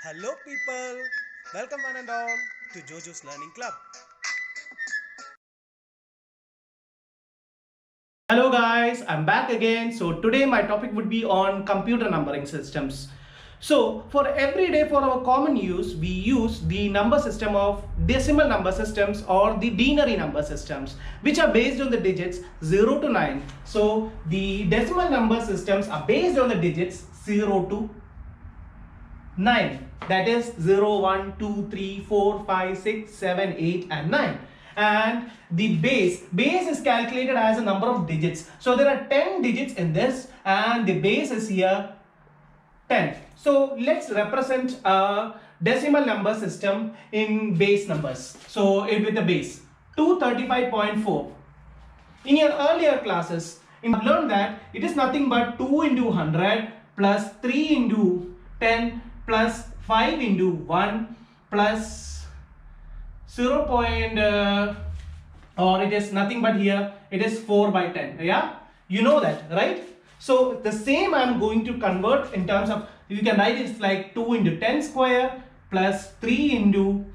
Hello people, welcome one and all to Jojo's Learning Club. Hello guys, I'm back again. So today my topic would be on computer numbering systems. So for every day for our common use, we use the number system of decimal number systems or the denary number systems, which are based on the digits 0 to 9. So the decimal number systems are based on the digits 0 to 9, that is 0, 1, 2, 3, 4, 5, 6, 7, 8 and 9. And the base is calculated as a number of digits. So there are 10 digits in this and the base is here 10. So let's represent a decimal number system in base numbers. So with the base 235.4. In your earlier classes, you have learned that it is nothing but 2 into 100 plus 3 into 10 plus 5 into 1 plus 0. Or it is nothing but here it is 4 by 10. Yeah, you know that, right? So the same I am going to convert in terms of, you can write it like 2 into 10 square plus 3 into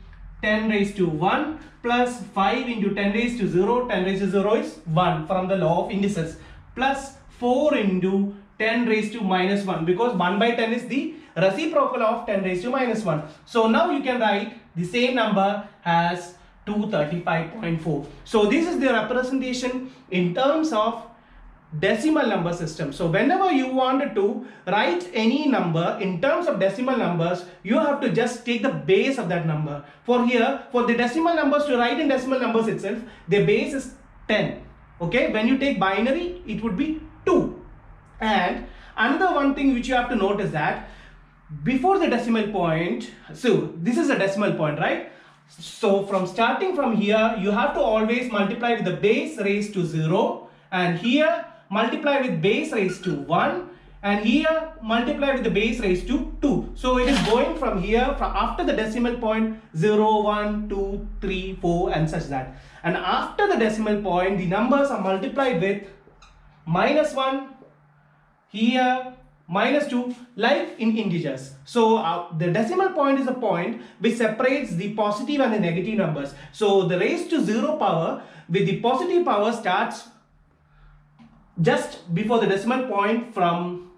10 raised to 1 plus 5 into 10 raised to 0. 10 raised to 0 is 1 from the law of indices, plus 4 into 10 raised to minus 1, because 1 by 10 is the reciprocal of 10 raised to minus 1. So now you can write the same number as 235.4. So this is the representation in terms of decimal number system. So whenever you wanted to write any number in terms of decimal numbers, you have to just take the base of that number. For here, for the decimal numbers to write in decimal numbers itself, the base is 10. Okay, when you take binary, it would be 2. And another one thing which you have to note is that before the decimal point, so this is a decimal point, right? So from starting from here, you have to always multiply with the base raised to 0, and here multiply with base raised to 1, and here multiply with the base raised to 2. So it is going from here, from after the decimal point 0, 1, 2, 3, 4 and such that. And after the decimal point, the numbers are multiplied with minus 1, here minus 2, like in integers. So the decimal point is a point which separates the positive and the negative numbers. So the raised to 0 power with the positive power starts just before the decimal point from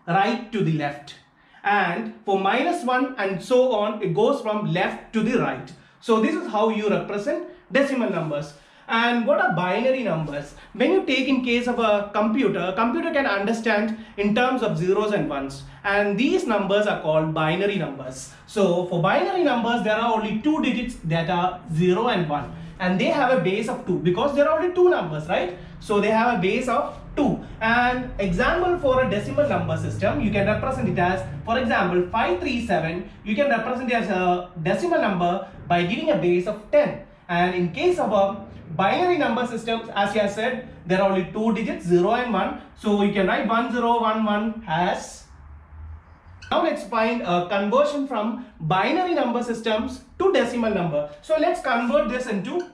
right to the left, and for minus 1 and so on, it goes from left to the right. So this is how you represent decimal numbers. And what are binary numbers? When you take in case of a computer can understand in terms of zeros and ones, and these numbers are called binary numbers. So for binary numbers, there are only two digits that are 0 and 1, and they have a base of 2 because there are only two numbers, right? So they have a base of 2. And example for a decimal number system, you can represent it as, for example, 537, you can represent it as a decimal number by giving a base of 10. And in case of a binary number systems, as I said, there are only two digits, 0 and 1. So you can write 1011 as. Now let's find a conversion from binary number systems to decimal number. So let's convert this into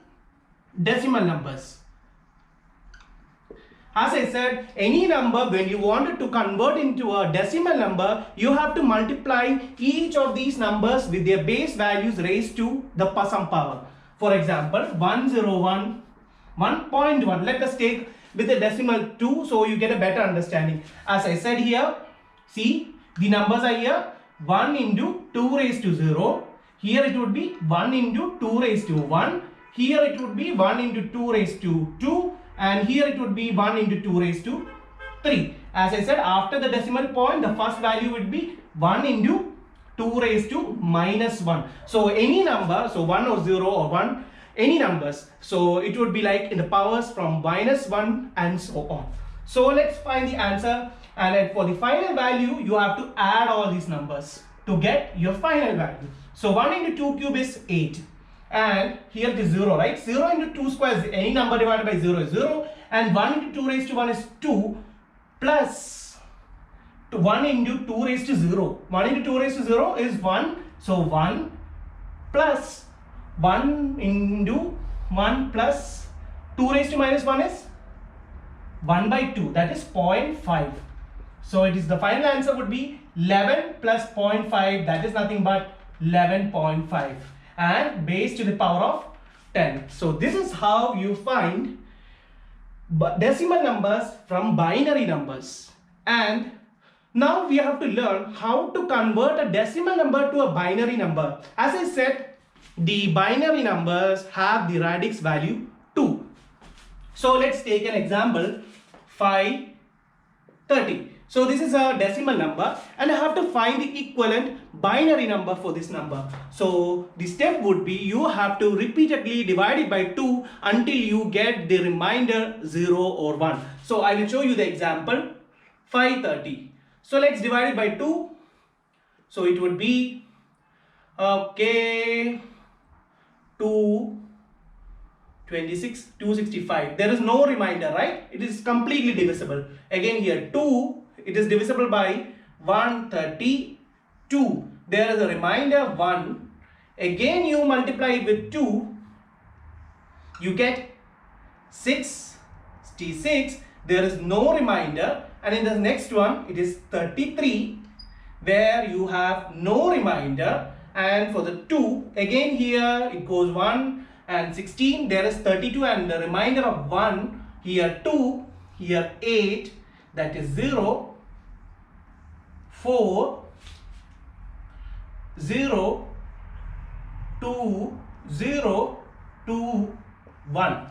decimal numbers. As I said, any number, when you wanted to convert into a decimal number, you have to multiply each of these numbers with their base values raised to the some power. For example, 101, 1.1. Let us take with the decimal 2 so you get a better understanding. As I said here, see, the numbers are here 1 into 2 raised to 0. Here it would be 1 into 2 raised to 1. Here it would be 1 into 2 raised to 2. And here it would be 1 into 2 raised to 3. As I said, after the decimal point, the first value would be 1 into 2 raised to minus 1. So any number, so 1 or 0 or 1, any numbers. So it would be like in the powers from minus 1 and so on. So let's find the answer. And then for the final value, you have to add all these numbers to get your final value. So 1 into 2 cube is 8. And here it is 0, right? 0 into 2 square is any number divided by 0 is 0. And 1 into 2 raised to 1 is 2 plus 1 into 2 raised to 0. 1 into 2 raised to 0 is 1. So 1 plus 1 into 1 plus 2 raised to minus 1 is 1 by 2. That is 0.5. So it is the final answer would be 11 plus 0.5, that is nothing but 11.5, and base to the power of 10. So this is how you find decimal numbers from binary numbers. And now we have to learn how to convert a decimal number to a binary number. As I said, the binary numbers have the radix value 2. So let's take an example, 530. So this is a decimal number and I have to find the equivalent binary number for this number. So the step would be you have to repeatedly divide it by 2 until you get the remainder 0 or 1. So I will show you the example, 530. So let's divide it by 2. So it would be 265. There is no remainder, right? It is completely divisible. Again here 2, it is divisible by 132. There is a remainder 1. Again you multiply it with 2. You get 66. There is no remainder. And in the next one it is 33, where you have no remainder. And for the 2, again here it goes 1 and 16. There is 32 and the remainder of 1. Here 2, here 8, that is 0, 4, 0, 2, 0, 2, 1.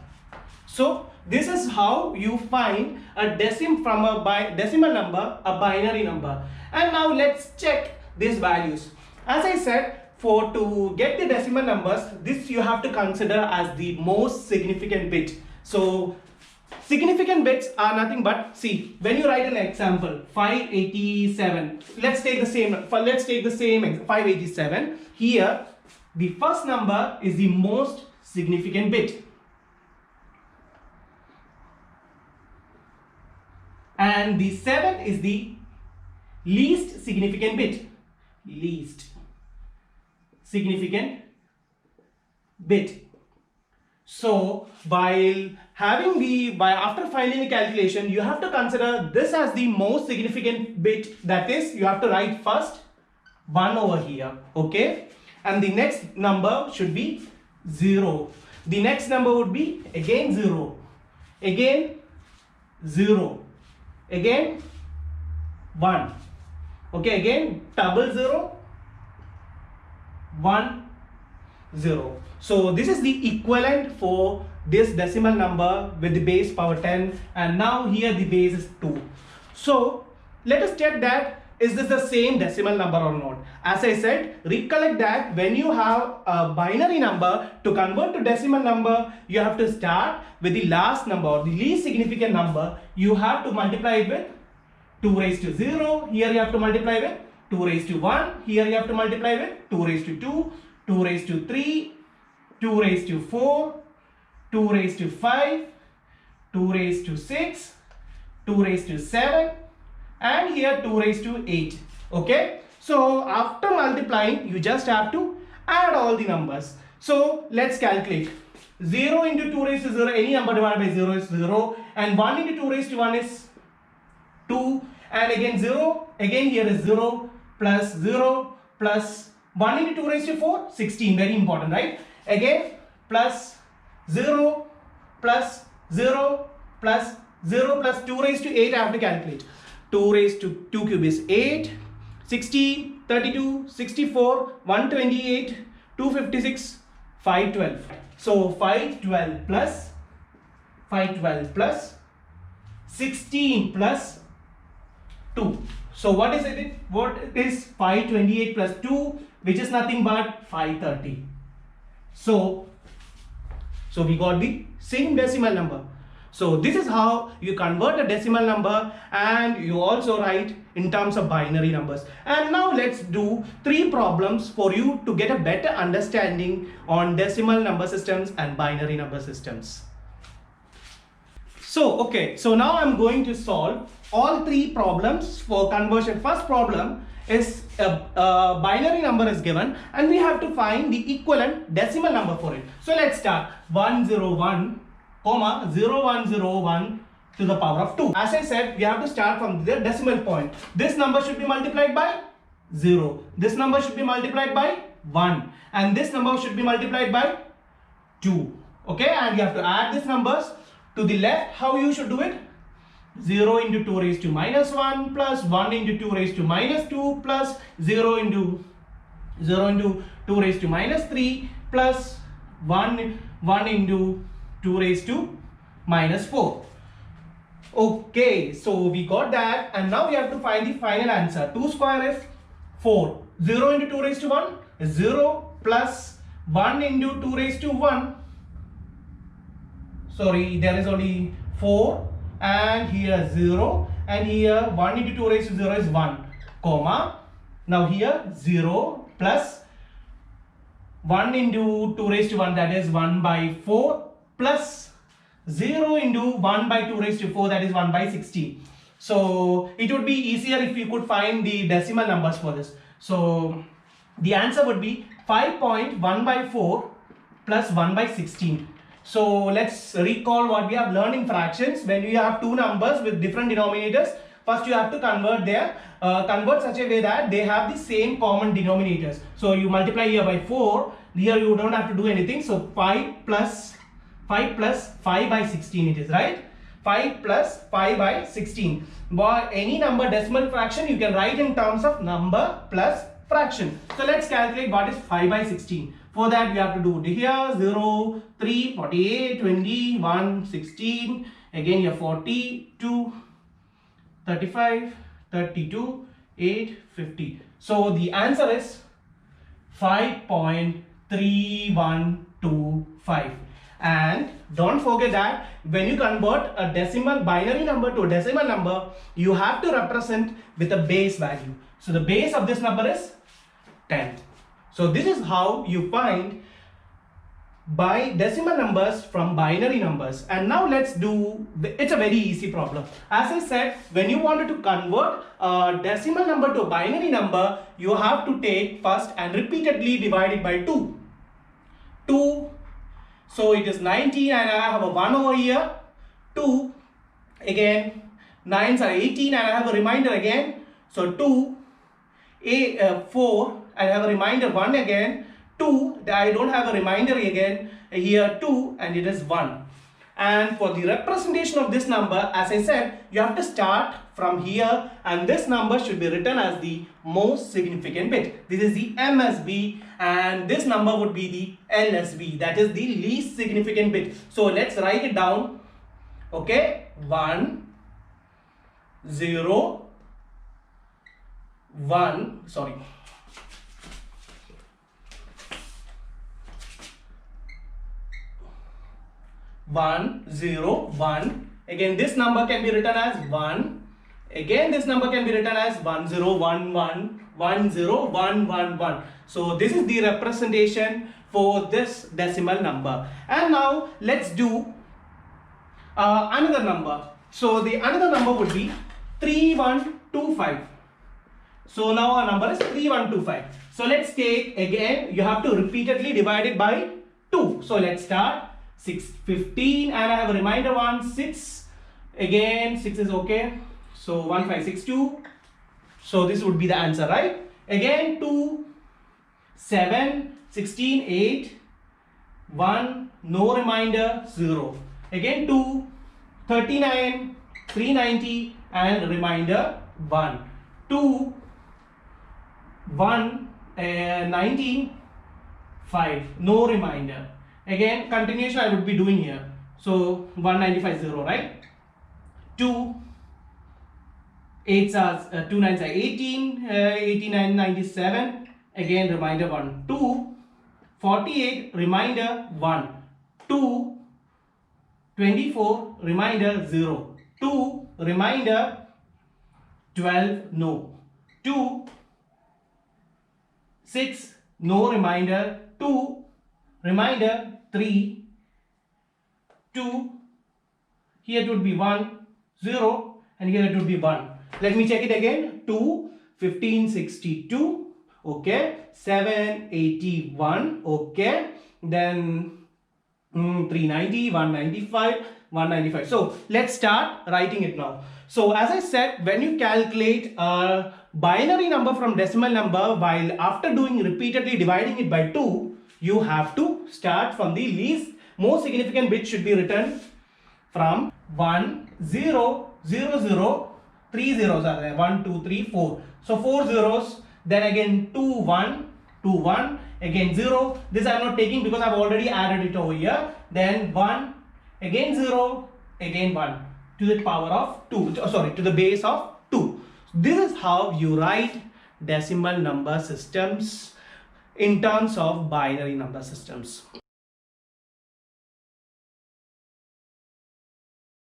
So this is how you find a from a decimal number, a binary number. And now let's check these values. As I said, to get the decimal numbers, this you have to consider as the most significant bit. So significant bits are nothing but, see, when you write an example 587, let's take the same 587. Here the first number is the most significant bit and the 7 is the least significant bit. Least significant bit. So after finding the calculation, you have to consider this as the most significant bit. That is, you have to write first 1 over here, okay? And the next number should be 0. The next number would be again 0, again 0, again 1, okay, again double 0, 1, 0. So this is the equivalent for this decimal number with the base power 10, and now here the base is 2. So let us check that is this the same decimal number or not. As I said, recollect that when you have a binary number, to convert to decimal number, you have to start with the last number or the least significant number. You have to multiply it with 2 raised to 0. Here you have to multiply with 2 raised to 1. Here you have to multiply with 2 raised to 2, 2 raised to 3, 2 raised to 4, 2 raised to 5, 2 raised to 6, 2 raised to 7, and here 2 raised to 8. Okay, so after multiplying, you just have to add all the numbers. So let's calculate. 0 into 2 raised to 0, any number divided by 0 is 0, and 1 into 2 raised to 1 is 2, and again 0, again here is 0, plus 0, plus 1 into 2 raised to 4, 16, very important, right? Again plus 0, plus 0, plus 0, plus 2 raised to 8, I have to calculate. 2 raised to 2 cube is 8, 60, 32, 64, 128, 256, 512. So 512 plus 16 plus 2. So what is it? What is 528 plus 2, which is nothing but 530. So we got the same decimal number. So this is how you convert a decimal number, and you also write in terms of binary numbers. And now let's do 3 problems for you to get a better understanding on decimal number systems and binary number systems. So okay, so now I'm going to solve all 3 problems for conversion. First problem is a binary number is given and we have to find the equivalent decimal number for it. So let's start. 101, 0101, to the power of 2. As I said, we have to start from the decimal point. This number should be multiplied by 0. This number should be multiplied by 1. And this number should be multiplied by 2. Okay, and you have to add these numbers to the left. How you should do it? 0 into 2 raised to minus 1 plus 1 into 2 raised to minus 2 plus 0 into 2 raised to minus 3 plus 1 into 2 raised to minus 4. Okay, so we got that, and now we have to find the final answer. 2 square is 4. 0 into 2 raised to 1 is 0 plus 1 into 2 raised to 1. Sorry, there is only 4, and here 0, and here 1 into 2 raised to 0 is 1, comma. Now here 0 plus 1 into 2 raised to 1, that is 1 by 4, plus 0 into 1 by 2 raised to 4, that is 1 by 16. So it would be easier if you could find the decimal numbers for this. So the answer would be 5.1 by 4 plus 1 by 16. So let's recall what we have learned in fractions. When you have two numbers with different denominators, first you have to convert such a way that they have the same common denominators. So you multiply here by 4, here you don't have to do anything. So 5 plus 5 by 16 it is, right? 5 plus 5 by 16. But any number decimal fraction you can write in terms of number plus fraction. So let's calculate what is 5 by 16. For that we have to do here 0, 3, 48, 20, 1, 16, again here 40, 2, 35, 32, 8, 50. So the answer is 5.3125. And don't forget that when you convert a decimal binary number to a decimal number, you have to represent with a base value. So the base of this number is 10. So this is how you find by decimal numbers from binary numbers. And now let's do, it's a very easy problem. As I said, when you wanted to convert a decimal number to a binary number, you have to take first and repeatedly divide it by 2. 2, so it is 19 and I have a 1 over here. 2, again 9s are 18 and I have a remainder again. So 2, 4, I have a remainder 1 again. 2, I don't have a remainder again, here 2, and it is 1. And for the representation of this number, as I said, you have to start from here, and this number should be written as the most significant bit. This is the MSB, and this number would be the LSB, that is the least significant bit. So let's write it down. Okay, 1, 0, 1, sorry. 1, 0, 1. Again, this number can be written as 1. Again, this number can be written as 1, 0, 1, 1, 1, 0, 1, 1, 1. So this is the representation for this decimal number. And now let's do another number. So the another number would be 3125. So now our number is 3125. So let's take, again, you have to repeatedly divide it by 2. So let's start. 6, 15, and I have a reminder 1, 6, again 6 is okay, so 1, 5, 6, 2, so this would be the answer, right? Again 2, 7, 16, 8, 1, no reminder, 0, again 2, 39, 390, and reminder 1, 2, 1, 19, 5, no reminder. Again, continuation I would be doing here. So 195, 0, right? 2, 8s are 2 9s are 18, 89, 97. Again, reminder 1, 2, 48, reminder 1, 2, 24, reminder 0, 2, reminder 12, no, 2, 6, no reminder, 2, reminder 3, 2, here it would be 1, 0, and here it would be 1. Let me check it again. 2, 15, 62, okay, 7, 81, okay, then 390, 195, 195. So let's start writing it now. So as I said, when you calculate a binary number from decimal number, while after doing repeatedly dividing it by 2, you have to start from the least most significant bit should be written from 1 0 0 0. 3 zeros are there, 1 2 3 4. So 4 zeros, then again 2 1 2 1, again 0. This I am not taking because I have already added it over here. Then 1, again 0, again 1 to the power of 2, sorry, to the base of 2. This is how you write decimal number systems in terms of binary number systems.